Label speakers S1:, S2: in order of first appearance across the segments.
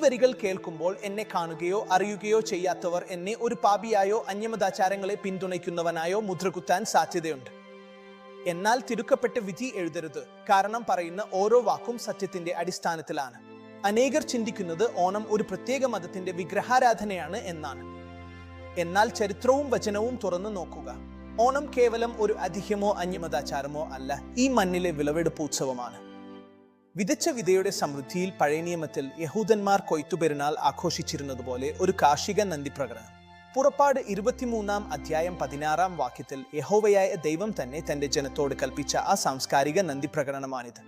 S1: വരികൾ കേൾക്കുമ്പോൾ എന്നെ കാണുകയോ അറിയുകയോ ചെയ്യാത്തവർ എന്നെ ഒരു പാപിയായോ അന്യമതാചാരങ്ങളെ പിന്തുണയ്ക്കുന്നവനായോ മുദ്രകുത്താൻ സാധ്യതയുണ്ട്. എന്നാൽ തിടുക്കപ്പെട്ട് വിധി എഴുതരുത്, കാരണം പറയുന്ന ഓരോ വാക്കും സത്യത്തിന്റെ അടിസ്ഥാനത്തിലാണ്. അനേകർ ചിന്തിക്കുന്നത് ഓണം ഒരു പ്രത്യേക മതത്തിന്റെ വിഗ്രഹാരാധനയാണ് എന്നാണ്. എന്നാൽ ചരിത്രവും വചനവും തുറന്നു നോക്കുക. ഓണം കേവലം ഒരു അതിഹ്യമോ അന്യമതാചാരമോ അല്ല, ഈ മണ്ണിലെ വിളവെടുപ്പ് ഉത്സവമാണ്. വിതച്ച വിതയുടെ സമൃദ്ധിയിൽ പഴയ നിയമത്തിൽ യഹൂദന്മാർ കൊയ്ത്തുപെരുന്നാൾ ആഘോഷിച്ചിരുന്നതുപോലെ ഒരു കാർഷിക നന്ദി പ്രകടനം. പുറപ്പാട് 23-ാം അധ്യായം 16-ാം വാക്യത്തിൽ യഹോവയായ ദൈവം തന്നെ തന്റെ ജനത്തോട് കൽപ്പിച്ച ആ സാംസ്കാരിക നന്ദി പ്രകടനമാണിത്.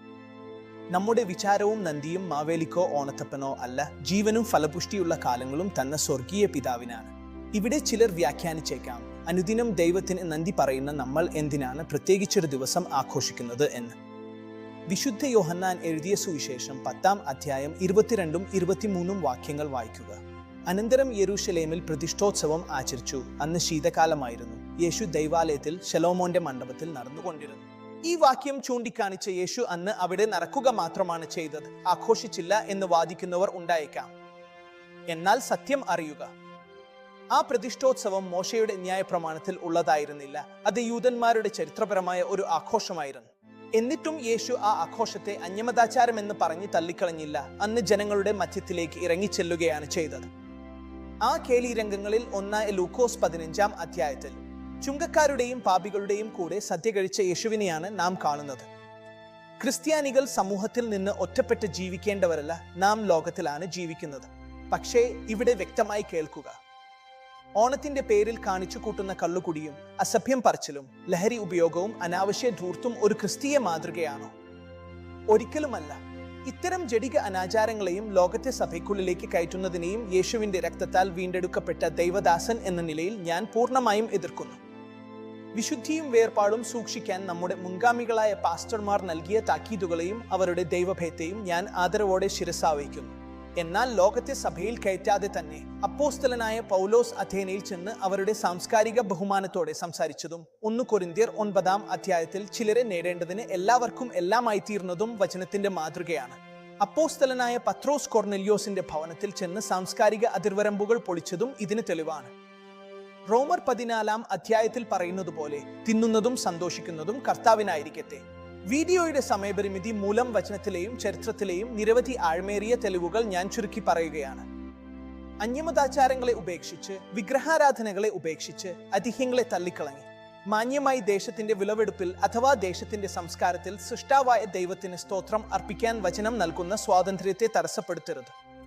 S1: നമ്മുടെ വിചാരവും നന്ദിയും മാവേലിക്കോ ഓണത്തപ്പനോ അല്ല, ജീവനും ഫലപുഷ്ടിയുള്ള കാലങ്ങളും തന്ന സ്വർഗീയ പിതാവിനാണ്. ഇവിടെ ചിലർ വ്യാഖ്യാനിച്ചേക്കാം, അനുദിനം ദൈവത്തിന് നന്ദി പറയുന്ന നമ്മൾ എന്തിനാണ് പ്രത്യേകിച്ചൊരു ദിവസം ആഘോഷിക്കുന്നത് എന്ന്. വിശുദ്ധ യോഹന്നാൻ എഴുതിയ സുവിശേഷം 10-ാം അധ്യായം 22-ഉം 23-ഉം വാക്യങ്ങൾ വായിക്കുക. അനന്തരം യെരൂശലേമിൽ പ്രതിഷ്ഠോത്സവം ആചരിച്ചു. അന്ന് ശീതകാലമായിരുന്നു. യേശു ദൈവാലയത്തിൽ ശലോമോന്റെ മണ്ഡപത്തിൽ നടന്നുകൊണ്ടിരുന്നു. ഈ വാക്യം ചൂണ്ടിക്കാണിച്ച യേശു അന്ന് അവിടെ നടക്കുക മാത്രമാണ് ചെയ്തത്, ആഘോഷിച്ചില്ല എന്ന് വാദിക്കുന്നവർ ഉണ്ടായേക്കാം. എന്നാൽ സത്യം അറിയുക, ആ പ്രതിഷ്ഠോത്സവം മോശയുടെ ന്യായപ്രമാണത്തിൽ ഉള്ളതായിരുന്നില്ല. അത് യൂദന്മാരുടെ ചരിത്രപരമായ ഒരു ആഘോഷമായിരുന്നു. എന്നിട്ടും യേശു ആ ആഘോഷത്തെ അന്യമതാചാരം എന്ന് പറഞ്ഞ് തള്ളിക്കളഞ്ഞില്ല. അന്ന് ജനങ്ങളുടെ മധ്യത്തിലേക്ക് ഇറങ്ങിച്ചെല്ലുകയാണ് ചെയ്തത്. ആ കേളിരംഗങ്ങളിൽ ഒന്നായ ലൂക്കോസ് 15-ാം അധ്യായത്തിൽ ചുങ്കക്കാരുടെയും പാപികളുടെയും കൂടെ സദ്യ കഴിച്ച യേശുവിനെയാണ് നാം കാണുന്നത്. ക്രിസ്ത്യാനികൾ സമൂഹത്തിൽ നിന്ന് ഒറ്റപ്പെട്ട് ജീവിക്കേണ്ടവരല്ല, നാം ലോകത്തിലാണ് ജീവിക്കുന്നത്. പക്ഷേ ഇവിടെ വ്യക്തമായി കേൾക്കുക, ഓണത്തിന്റെ പേരിൽ കാണിച്ചു കൂട്ടുന്ന കള്ളുകുടിയും അസഭ്യം പറച്ചിലും ലഹരി ഉപയോഗവും അനാവശ്യ ധൂർത്തും ഒരു ക്രിസ്തീയ മാതൃകയാണോ? ഒരിക്കലുമല്ല. ഇത്തരം ജഡിക അനാചാരങ്ങളെയും ലോകത്തെ സഭയ്ക്കുള്ളിലേക്ക് കയറ്റുന്നതിനെയും യേശുവിന്റെ രക്തത്താൽ വീണ്ടെടുക്കപ്പെട്ട ദൈവദാസൻ എന്ന നിലയിൽ ഞാൻ പൂർണ്ണമായും എതിർക്കുന്നു. വിശുദ്ധിയും വേർപാടും സൂക്ഷിക്കാൻ നമ്മുടെ മുൻഗാമികളായ പാസ്റ്റർമാർ നൽകിയ താക്കീതുകളെയും അവരുടെ ദൈവഭയത്തെയും ഞാൻ ആദരവോടെ ശിരസാവഹിക്കുന്നു. എന്നാൽ ലോകത്തെ സഭയിൽ കയറ്റാതെ തന്നെ അപ്പോസ്തലനായ പൗലോസ് അഥേനയിൽ ചെന്ന് അവരുടെ സാംസ്കാരിക ബഹുമാനത്തോടെ സംസാരിച്ചതും 1 കൊരിന്ത്യർ 9-ാം അധ്യായത്തിൽ ചിലരെ നേടേണ്ടതിന് എല്ലാവർക്കും എല്ലാമായി തീർന്നതും വചനത്തിന്റെ മാതൃകയാണ്. അപ്പോസ്തലനായ പത്രോസ് കൊർനെല്യോസിന്റെ ഭവനത്തിൽ ചെന്ന് സാംസ്കാരിക അതിർവരമ്പുകൾ പൊളിച്ചതും ഇതിന് തെളിവാണ്. റോമർ 14-ാം അധ്യായത്തിൽ പറയുന്നത് പോലെ തിന്നുന്നതും സന്തോഷിക്കുന്നതും കർത്താവിനായിരിക്കട്ടെ. വീഡിയോയുടെ സമയപരിമിതി മൂലം വചനത്തിലെയും ചരിത്രത്തിലെയും നിരവധി ആഴ്മേറിയ തെളിവുകൾ ഞാൻ ചുരുക്കി പറയുകയാണ്. അന്യമതാചാരങ്ങളെ ഉപേക്ഷിച്ച്, വിഗ്രഹാരാധനകളെ ഉപേക്ഷിച്ച്, അതിഹ്യങ്ങളെ തള്ളിക്കളഞ്ഞ് മാന്യമായി ദേശത്തിന്റെ വിളവെടുപ്പിൽ അഥവാ ദേശത്തിന്റെ സംസ്കാരത്തിൽ സൃഷ്ടാവായ ദൈവത്തിന് സ്തോത്രം അർപ്പിക്കാൻ വചനം നൽകുന്ന സ്വാതന്ത്ര്യത്തെ തടസ്സപ്പെടുത്തരുത്.